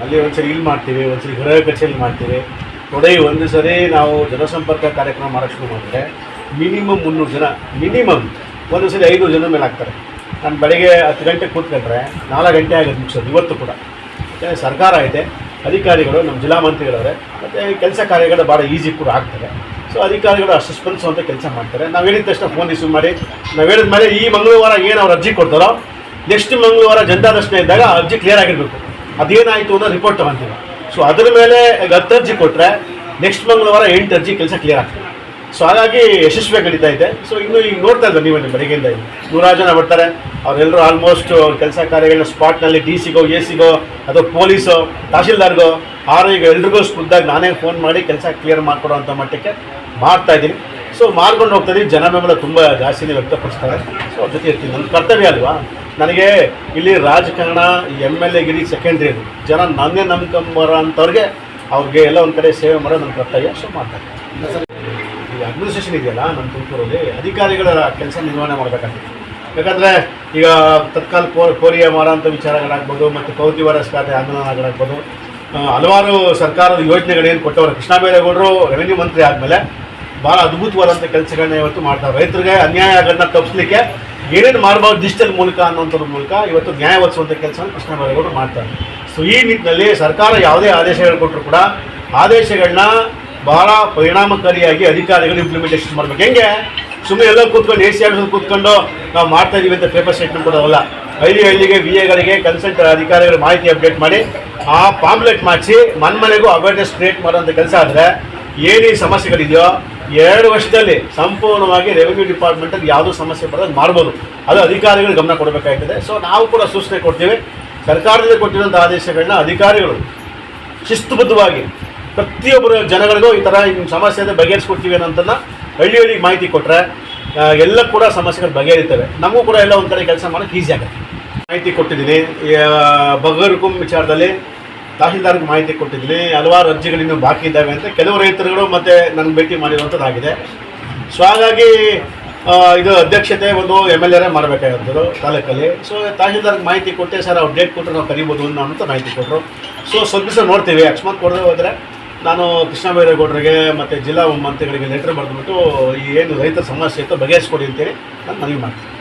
ಅಲ್ಲಿ ಒಂದ್ಸರಿ ಇಲ್ಲಿ ಮಾಡ್ತೀವಿ, ಒಂದ್ಸರಿ ಗೃಹ ಕಚೇರಿ ಮಾಡ್ತೀವಿ. ನೋಡಿ, ಒಂದು ಸರಿ ನಾವು ಜನಸಂಪರ್ಕ ಕಾರ್ಯಕ್ರಮ ಮಾಡೋಕ್ಕೆ ಶುರು ಮಾಡಿದ್ರೆ ಮಿನಿಮಮ್ 300 ಜನ, ಮಿನಿಮಮ್ ಒಂದು ಸರಿ 500 ಜನ ಮೇಲೆ ಆಗ್ತಾರೆ. ನಾನು ಬೆಳಗ್ಗೆ 10 ಗಂಟೆಗೆ ಕೂತ್ಕೊಂಡ್ರೆ 4 ಗಂಟೆ ಆಗೋದು ಮುಗಿಸೋದು ಇವತ್ತು ಕೂಡ. ಮತ್ತು ಸರ್ಕಾರ ಐತೆ, ಅಧಿಕಾರಿಗಳು ನಮ್ಮ ಜಿಲ್ಲಾ ಮಂತ್ರಿಗಳವರೇ, ಮತ್ತು ಕೆಲಸ ಕಾರ್ಯಗಳು ಭಾಳ ಈಸಿ ಕೂಡ ಆಗ್ತದೆ. ಸೊ ಅಧಿಕಾರಿಗಳು ಅಷ್ಟು ಸ್ಪಂದಿಸುವಂಥ ಕೆಲಸ ಮಾಡ್ತಾರೆ. ನಾವು ಹೇಳಿದ ತಕ್ಷಣ ಫೋನ್ ರಿಸೀವ್ ಮಾಡಿ ನಾವು ಹೇಳಿದ ಮೇಲೆ ಈ ಮಂಗಳವಾರ ಏನು ಅವ್ರು ಅರ್ಜಿ ಕೊಡ್ತಾರೋ ನೆಕ್ಸ್ಟ್ ಮಂಗಳವಾರ ಜನತಾ ದರ್ಶನ ಇದ್ದಾಗ ಅರ್ಜಿ ಕ್ಲಿಯರ್ ಆಗಿರಬೇಕು. ಅದೇನಾಯಿತು ಅನ್ನೋ ರಿಪೋರ್ಟ್ ತೊಗೊತೀವಿ. ಸೊ ಅದರ ಮೇಲೆ 10 ಅರ್ಜಿ ಕೊಟ್ಟರೆ ನೆಕ್ಸ್ಟ್ ಮಂಗಳವಾರ 8 ಅರ್ಜಿ ಕೆಲಸ ಕ್ಲಿಯರ್ ಆಗ್ತದೆ. ಸೊ ಹಾಗಾಗಿ ಯಶಸ್ವಿಯಾಗಿ ನಡೀತಾ ಇದೆ. ಸೊ ಇನ್ನು ಈಗ ನೋಡ್ತಾ ಇದ್ದಾರೆ ನೀವೇ ಬೆಳಗ್ಗೆಯಿಂದ 100 ಜನ ಬರ್ತಾರೆ. ಅವರೆಲ್ಲರೂ ಆಲ್ಮೋಸ್ಟ್ ಕೆಲಸ ಕಾರ್ಯಗಳನ್ನ ಸ್ಪಾಟ್ನಲ್ಲಿ ಡಿ ಸಿಗೋ, ಎ ಸಿಗೋ, ಅಥವಾ ಪೊಲೀಸು, ತಹಶೀಲ್ದಾರ್ಗೋ, ಈಗ ಎಲ್ರಿಗೂ ಸ್ಪುದ್ದಾಗಿ ನಾನೇ ಫೋನ್ ಮಾಡಿ ಕೆಲಸ ಕ್ಲಿಯರ್ ಮಾಡಿಕೊಡೋವಂಥ ಮಟ್ಟಕ್ಕೆ ಮಾಡ್ತಾಯಿದ್ದೀನಿ. ಸೊ ಮಾಡ್ಕೊಂಡು ಹೋಗ್ತಾಯಿದ್ದೀನಿ. ಜನ ಬೆಂಬಲ ತುಂಬ ಜಾಸ್ತಿನೇ ವ್ಯಕ್ತಪಡಿಸ್ತಾರೆ. ಸೊ ಅವ್ರ ಜೊತೆ ಇರ್ತೀನಿ. ನನ್ನ ಕರ್ತವ್ಯ ಅಲ್ವಾ. ನನಗೆ ಇಲ್ಲಿ ರಾಜಕಾರಣ MLA ಗಿರಿ ಸೆಕೆಂಡ್ರಿ. ಅದು ಜನ ನನ್ನೇ ನಂಬ್ಕೊಂಬರೋ ಅಂಥವ್ರಿಗೆ ಅವ್ರಿಗೆ ಎಲ್ಲ ಒಂದು ಕಡೆ ಸೇವೆ ಮಾಡೋದು ನನ್ನ ಕರ್ತವ್ಯ. ಸೊ ಮಾಡ್ತಾರೆ. ಈಗ ಅಡ್ಮಿನಿಸ್ಟ್ರೇಷನ್ ಇದೆಯಲ್ಲ ನಮ್ಮ ತುಮಕೂರಲ್ಲಿ, ಅಧಿಕಾರಿಗಳ ಕೆಲಸ ನಿರ್ವಹಣೆ ಮಾಡಬೇಕಾಗ್ತದೆ. ಯಾಕಂದರೆ ಈಗ ತತ್ಕಾಲ ಕೋರಿಯ ಮಾರಾಂಥ ವಿಚಾರಗಳಾಗ್ಬೋದು, ಮತ್ತು ಕೌತಿವಾರ ಖಾತೆ ಆಂದೋಲನಗಳಾಗ್ಬೋದು, ಹಲವಾರು ಸರ್ಕಾರದ ಯೋಜನೆಗಳೇನು ಕೊಟ್ಟವರು. ಕೃಷ್ಣ ಬೈರೇಗೌಡರು ರೆವೆನ್ಯೂ ಮಂತ್ರಿ ಆದಮೇಲೆ ಭಾಳ ಅದ್ಭುತವಾದಂಥ ಕೆಲಸಗಳನ್ನ ಇವತ್ತು ಮಾಡ್ತಾರೆ. ರೈತರಿಗೆ ಅನ್ಯಾಯ ಆಗೋದನ್ನ ತಪ್ಪಿಸ್ಲಿಕ್ಕೆ ಏನೇನು ಮಾಡ್ಬೋದು ಡಿಜಿಟಲ್ ಮೂಲಕ ಅನ್ನೋಂಥದ್ರ ಮೂಲಕ ಇವತ್ತು ನ್ಯಾಯ ಒದಗಿಸುವಂಥ ಕೆಲಸವನ್ನು ಕೃಷ್ಣ ಬೈರೇಗೌಡರು ಮಾಡ್ತಾರೆ. ಸೊ ಈ ನಿಟ್ಟಿನಲ್ಲಿ ಸರ್ಕಾರ ಯಾವುದೇ ಆದೇಶಗಳು ಕೊಟ್ಟರು ಕೂಡ ಆದೇಶಗಳನ್ನ ಭಾಳ ಪರಿಣಾಮಕಾರಿಯಾಗಿ ಅಧಿಕಾರಿಗಳು ಇಂಪ್ಲಿಮೆಂಟೇಷನ್ ಮಾಡಬೇಕು. ಹೆಂಗೆ ಸುಮ್ಮನೆ ಎಲ್ಲ ಕೂತ್ಕೊಂಡು AC ಆಫೀಸಲ್ಲಿ ಕೂತ್ಕೊಂಡು ನಾವು ಮಾಡ್ತಾ ಇದ್ದೀವಿ ಅಂತ ಪೇಪರ್ ಸ್ಟೇಟ್ಮೆಂಟ್ ಕೊಡೋಲ್ಲ. ಹಳ್ಳಿಗೆ VAಗಳಿಗೆ ಕನ್ಸಲ್ಟ್ ಅಧಿಕಾರಿಗಳು ಮಾಹಿತಿ ಅಪ್ಡೇಟ್ ಮಾಡಿ ಆ ಪಾಂಪ್ಲೆಟ್ ಮಾಡಿಸಿ ಮನೆಗೂ ಅವೇರ್ನೆಸ್ ಕ್ರಿಯೇಟ್ ಮಾಡೋಂಥ ಕೆಲಸ ಆದರೆ ಏನೇ ಸಮಸ್ಯೆಗಳಿದೆಯೋ 2 ವರ್ಷದಲ್ಲಿ ಸಂಪೂರ್ಣವಾಗಿ ರೆವಿನ್ಯೂ ಡಿಪಾರ್ಟ್ಮೆಂಟಲ್ಲಿ ಯಾವುದೂ ಸಮಸ್ಯೆ ಬರೋದು ಮಾಡ್ಬೋದು. ಅದು ಅಧಿಕಾರಿಗಳು ಗಮನ ಕೊಡಬೇಕಾಗ್ತದೆ. ಸೊ ನಾವು ಕೂಡ ಸೂಚನೆ ಕೊಡ್ತೀವಿ. ಸರ್ಕಾರದಲ್ಲಿ ಕೊಟ್ಟಿರೋಂಥ ಆದೇಶಗಳನ್ನ ಅಧಿಕಾರಿಗಳು ಶಿಸ್ತುಬದ್ಧವಾಗಿ ಪ್ರತಿಯೊಬ್ಬರು ಜನಗಳಿಗೂ ಈ ಥರ ನಿಮ್ಮ ಸಮಸ್ಯೆ ಅಂದರೆ ಬಗೆಹರಿಸ್ಕೊಡ್ತೀವಿ ಅನ್ನೋಂಥನ್ನ ಹಳ್ಳಿಗೆ ಮಾಹಿತಿ ಕೊಟ್ಟರೆ ಎಲ್ಲ ಕೂಡ ಸಮಸ್ಯೆಗಳು ಬಗೆಹರಿತವೆ. ನಮಗೂ ಕೂಡ ಎಲ್ಲ ಒಂದು ಕಡೆ ಕೆಲಸ ಮಾಡೋಕ್ಕೆ ಈಸಿ ಆಗುತ್ತೆ. ಮಾಹಿತಿ ಕೊಟ್ಟಿದ್ದೀನಿ. ಬಗರ್ಕುಂ ವಿಚಾರದಲ್ಲಿ ತಹಶೀಲ್ದಾರ್ಗೆ ಮಾಹಿತಿ ಕೊಟ್ಟಿದ್ದೀನಿ. ಹಲವಾರು ಅರ್ಜಿಗಳಿನ್ನೂ ಬಾಕಿ ಇದ್ದಾವೆ ಅಂತ ಕೆಲವು ರೈತರುಗಳು ಮತ್ತು ನನ್ನ ಭೇಟಿ ಮಾಡಿರುವಂಥದ್ದಾಗಿದೆ. ಸೊ ಹಾಗಾಗಿ ಇದು ಅಧ್ಯಕ್ಷತೆ ಒಂದು MLA ಮಾಡಬೇಕಾಗಿರೋದು ತಾಲೂಕಲ್ಲಿ. ಸೊ ತಹಶೀಲ್ದಾರ್ಗೆ ಮಾಹಿತಿ ಕೊಟ್ಟೆ, ಸರ್ ಅವ್ರು ಡೇಟ್ ಕೊಟ್ಟರೆ ನಾವು ಕರಿಬೋದು ಅನ್ನೋ ಮಾಹಿತಿ ಕೊಟ್ಟರು. ಸೊ ಸ್ವಲ್ಪ ದಿವಸ ನೋಡ್ತೀವಿ. ಅಕಸ್ಮಾತ್ ಕೊಡದೆ ಹೋದರೆ ನಾನು ಕೃಷ್ಣ ಬೈರೇಗೌಡರಿಗೆ ಮತ್ತು ಜಿಲ್ಲಾ ಮಂತ್ರಿಗಳಿಗೆ ಲೆಟರ್ ಬರೆದ್ಬಿಟ್ಟು ಏನು ರೈತರ ಸಮಸ್ಯೆ ಇತ್ತು ಬಗೆಹರಿಸ್ಕೊಡಿ ಅಂತೇಳಿ ನಾನು ಮನವಿ ಮಾಡ್ತೀನಿ.